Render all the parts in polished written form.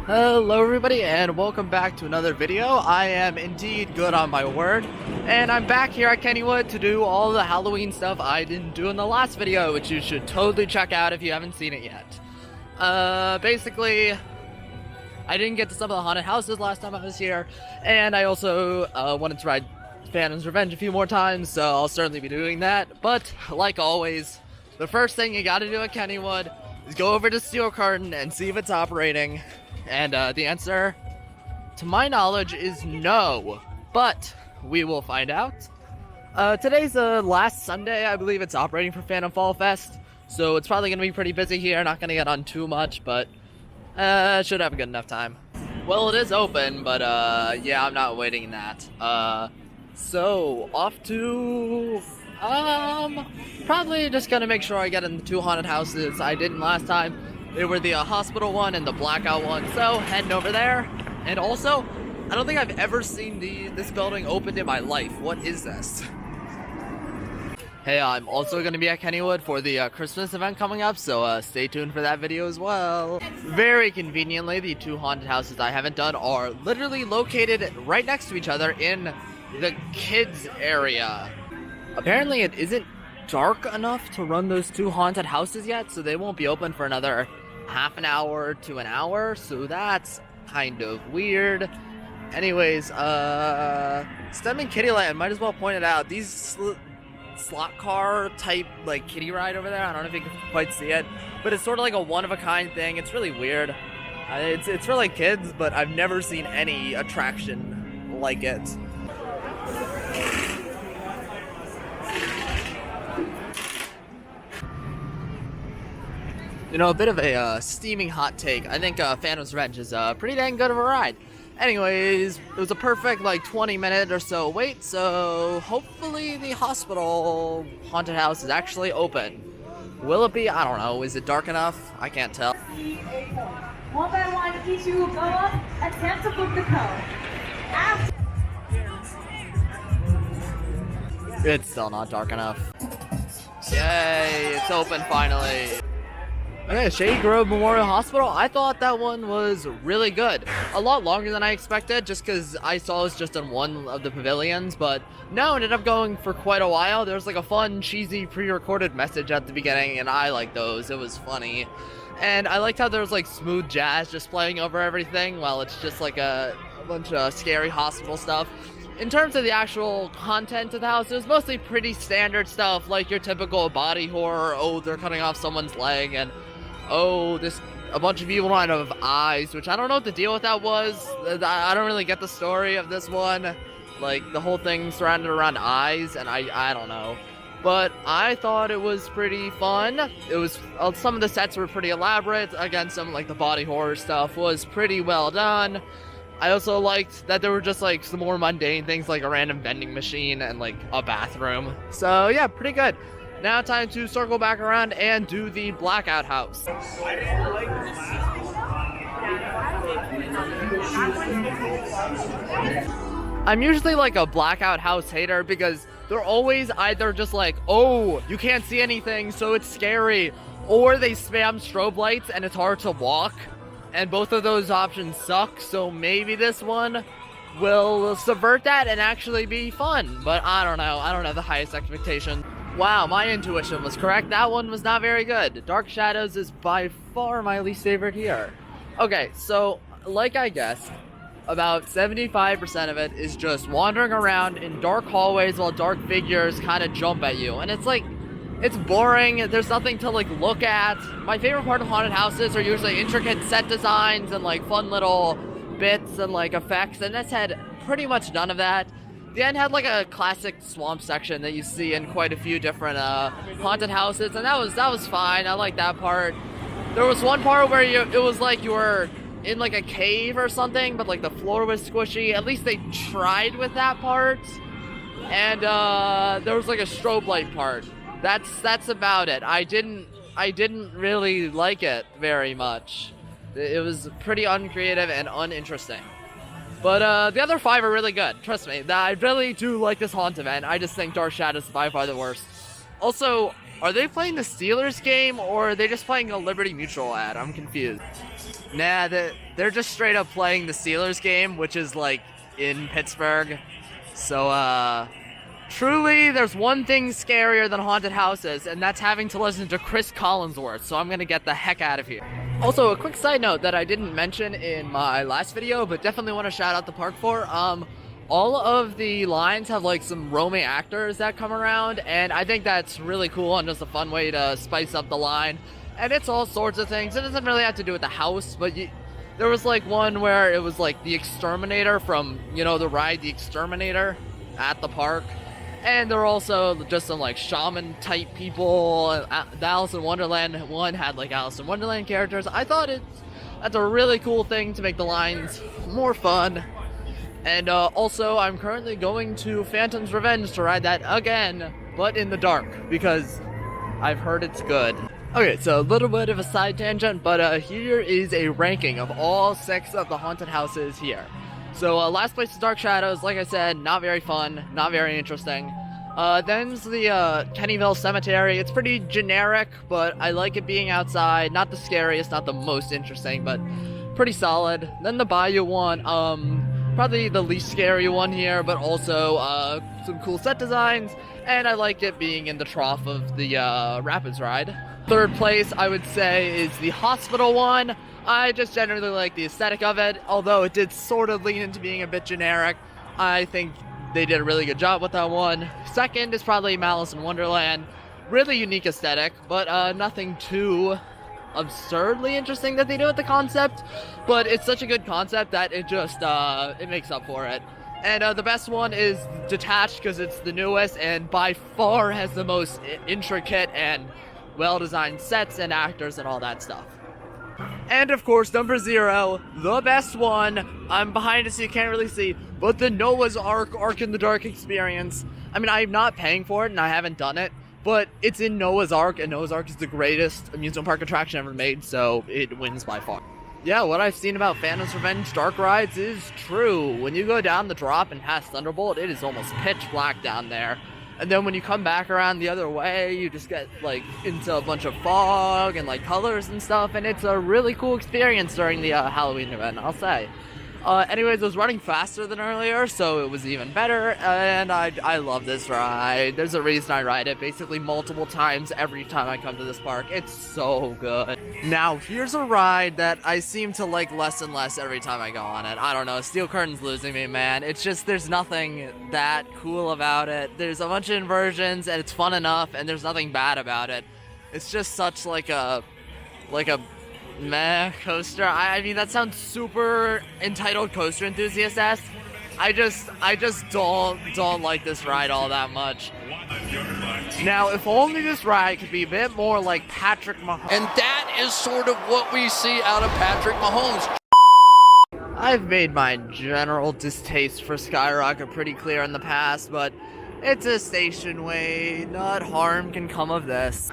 Hello everybody and welcome back to another video. I am indeed good on my word, and I'm back here at Kennywood to do all the Halloween stuff I didn't do in the last video, which you should totally check out if you haven't seen it yet. Basically, I didn't get to some of the haunted houses last time I was here, and I also wanted to ride Phantom's Revenge a few more times, so I'll certainly be doing that. But, like always, the first thing you gotta do at Kennywood is go over to Steel Curtain and see if it's operating. And the answer, to my knowledge, is no. But we will find out. Today's the last Sunday, I believe it's operating for Phantom Fall Fest. So it's probably going to be pretty busy here. Not going to get on too much, but should have a good enough time. Well, it is open, but yeah, I'm not waiting that. So, off to... probably just going to make sure I get in the two haunted houses I didn't last time. They were the hospital one and the blackout one, so heading over there. And also, I don't think I've ever seen this building opened in my life. What is this? Hey, I'm also going to be at Kennywood for the Christmas event coming up, so stay tuned for that video as well. Very conveniently, the two haunted houses I haven't done are literally located right next to each other in the kids area. Apparently, it isn't dark enough to run those two haunted houses yet, so they won't be open for another half an hour to an hour, so that's kind of weird. Anyways, STEM and Kittyland, might as well point it out, these slot car type like kiddie ride over there, I don't know if you can quite see it, but it's sort of like a one-of-a-kind thing. It's really weird. It's for like kids, but I've never seen any attraction like it. You know, a bit of a steaming hot take. I think Phantom's Revenge is pretty dang good of a ride. Anyways, it was a perfect like 20-minute or so wait, so hopefully the hospital haunted house is actually open. Will it be? I don't know. Is it dark enough? I can't tell. One by one, each you will go up, attempt to book the code. After It's still not dark enough. Yay, it's open finally. Okay, Shady Grove Memorial Hospital, I thought that one was really good. A lot longer than I expected, just because I saw it was just in one of the pavilions, but no, it ended up going for quite a while. There was like a fun, cheesy, pre-recorded message at the beginning, and I liked those. It was funny. And I liked how there was like smooth jazz just playing over everything, while it's just like a bunch of scary hospital stuff. In terms of the actual content of the house, it was mostly pretty standard stuff, like your typical body horror, oh, they're cutting off someone's leg, and oh, a bunch of people out of eyes, which I don't know what the deal with that was. I don't really get the story of this one. Like, the whole thing surrounded around eyes, and I don't know. But I thought it was pretty fun. It was, some of the sets were pretty elaborate. Again, some, like, the body horror stuff was pretty well done. I also liked that there were just, like, some more mundane things, like a random vending machine and, like, a bathroom. So, yeah, pretty good. Now time to circle back around and do the blackout house. I'm usually like a blackout house hater because they're always either just like, oh, you can't see anything, so it's scary, or they spam strobe lights and it's hard to walk. And both of those options suck, so maybe this one will subvert that and actually be fun. But I don't know. I don't have the highest expectation. Wow, my intuition was correct. That one was not very good. Dark Shadows is by far my least favorite here. Okay, so, like I guessed, about 75% of it is just wandering around in dark hallways while dark figures kind of jump at you. And it's like, it's boring. There's nothing to, like, look at. My favorite part of haunted houses are usually intricate set designs and, like, fun little bits and, like, effects. And this had pretty much none of that. The end had like a classic swamp section that you see in quite a few different haunted houses, and that was fine. I like that part. There was one part where it was like you were in like a cave or something, but like the floor was squishy. At least they tried with that part. And there was like a strobe light part. That's about it. I didn't really like it very much. It was pretty uncreative and uninteresting. But the other 5 are really good. Trust me, I really do like this haunt event. I just think Dark Shadows is by far the worst. Also, Are they playing the Steelers game, or are they just playing a Liberty Mutual ad? I'm confused. Nah, they're just straight up playing the Steelers game, which is like in Pittsburgh. So, truly, there's one thing scarier than haunted houses, and that's having to listen to Chris Collinsworth, so I'm gonna get the heck out of here. Also, a quick side note that I didn't mention in my last video, but definitely want to shout out the park for, all of the lines have like some roaming actors that come around, and I think that's really cool and just a fun way to spice up the line. And it's all sorts of things. It doesn't really have to do with the house, but there was like one where it was like the Exterminator from, you know, the ride The Exterminator at the park. And there were also just some like shaman type people. The Alice in Wonderland one had like Alice in Wonderland characters. I thought that's a really cool thing to make the lines more fun. And also, I'm currently going to Phantom's Revenge to ride that again, but in the dark, because I've heard it's good. Okay, so a little bit of a side tangent, but here is a ranking of all 6 of the haunted houses here. So last place is Dark Shadows, like I said, not very fun, not very interesting. Then's the Kennyville Cemetery. It's pretty generic, but I like it being outside. Not the scariest, not the most interesting, but pretty solid. Then the Bayou one, probably the least scary one here, but also some cool set designs, and I like it being in the trough of the Rapids ride. Third place, I would say, is the Hospital one. I just generally like the aesthetic of it, although it did sort of lean into being a bit generic. I think they did a really good job with that one. Second is probably Malice in Wonderland. Really unique aesthetic, but nothing too absurdly interesting that they do with the concept, but it's such a good concept that it just it makes up for it. And the best one is Detached, because it's the newest and by far has the most intricate and well-designed sets and actors and all that stuff. And of course, number 0, the best one. I'm behind it so you can't really see, but the Noah's Ark in the Dark experience. I mean, I'm not paying for it and I haven't done it, but it's in Noah's Ark, and Noah's Ark is the greatest amusement park attraction ever made, so it wins by far. Yeah, what I've seen about Phantom's Revenge dark rides is true. When you go down the drop and past Thunderbolt, it is almost pitch black down there. And then when you come back around the other way, you just get like into a bunch of fog and like colors and stuff, and it's a really cool experience during the Halloween event, I'll say. Anyways, it was running faster than earlier, so it was even better, and I love this ride. There's a reason I ride it basically multiple times every time I come to this park. It's so good. Now, here's a ride that I seem to like less and less every time I go on it. I don't know, Steel Curtain's losing me, man. It's just, there's nothing that cool about it. There's a bunch of inversions, and it's fun enough, and there's nothing bad about it. It's just such like a meh coaster. I mean, that sounds super entitled coaster enthusiast-esque. I just don't like this ride all that much. Now, if only this ride could be a bit more like Patrick Mahomes. And that is sort of what we see out of Patrick Mahomes. I've made my general distaste for Skyrocket pretty clear in the past, but it's a station way. Not harm can come of this.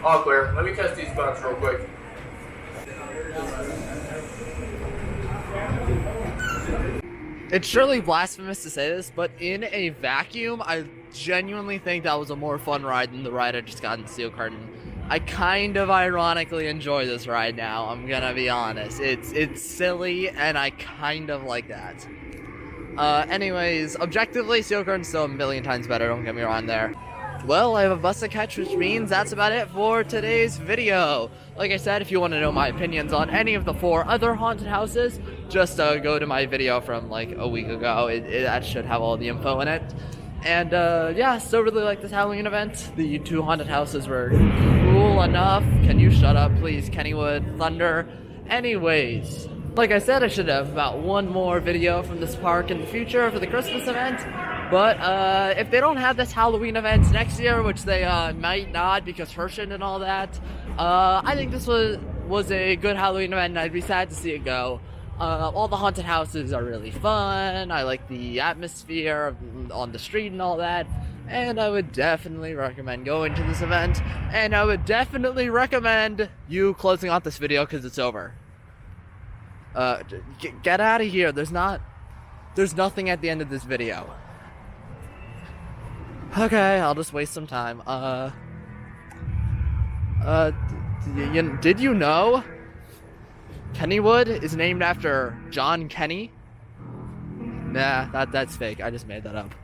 All clear. Let me test these buttons real quick. It's surely blasphemous to say this, but in a vacuum, I genuinely think that was a more fun ride than the ride I just got in Steel Curtain. I kind of ironically enjoy this ride now, I'm gonna be honest. It's silly, and I kind of like that. Anyways, objectively, Steel Curtain's still a million times better, don't get me wrong there. Well, I have a bus to catch, which means that's about it for today's video. Like I said, if you want to know my opinions on any of the 4 other haunted houses, just go to my video from like a week ago. That should have all the info in it. And yeah, still really like this Halloween event. The 2 haunted houses were cool enough. Can you shut up, please, Kennywood, Thunder? Anyways, like I said, I should have about 1 more video from this park in the future for the Christmas event. But if they don't have this Halloween event next year, which they might not because Hershey and all that, I think this was a good Halloween event, and I'd be sad to see it go. All the haunted houses are really fun. I like the atmosphere on the street and all that. And I would definitely recommend going to this event. And I would definitely recommend you closing out this video because it's over. Get out of here. There's nothing at the end of this video. Okay, I'll just waste some time. Did you know Kennywood is named after John Kenny? Nah, that's fake. I just made that up.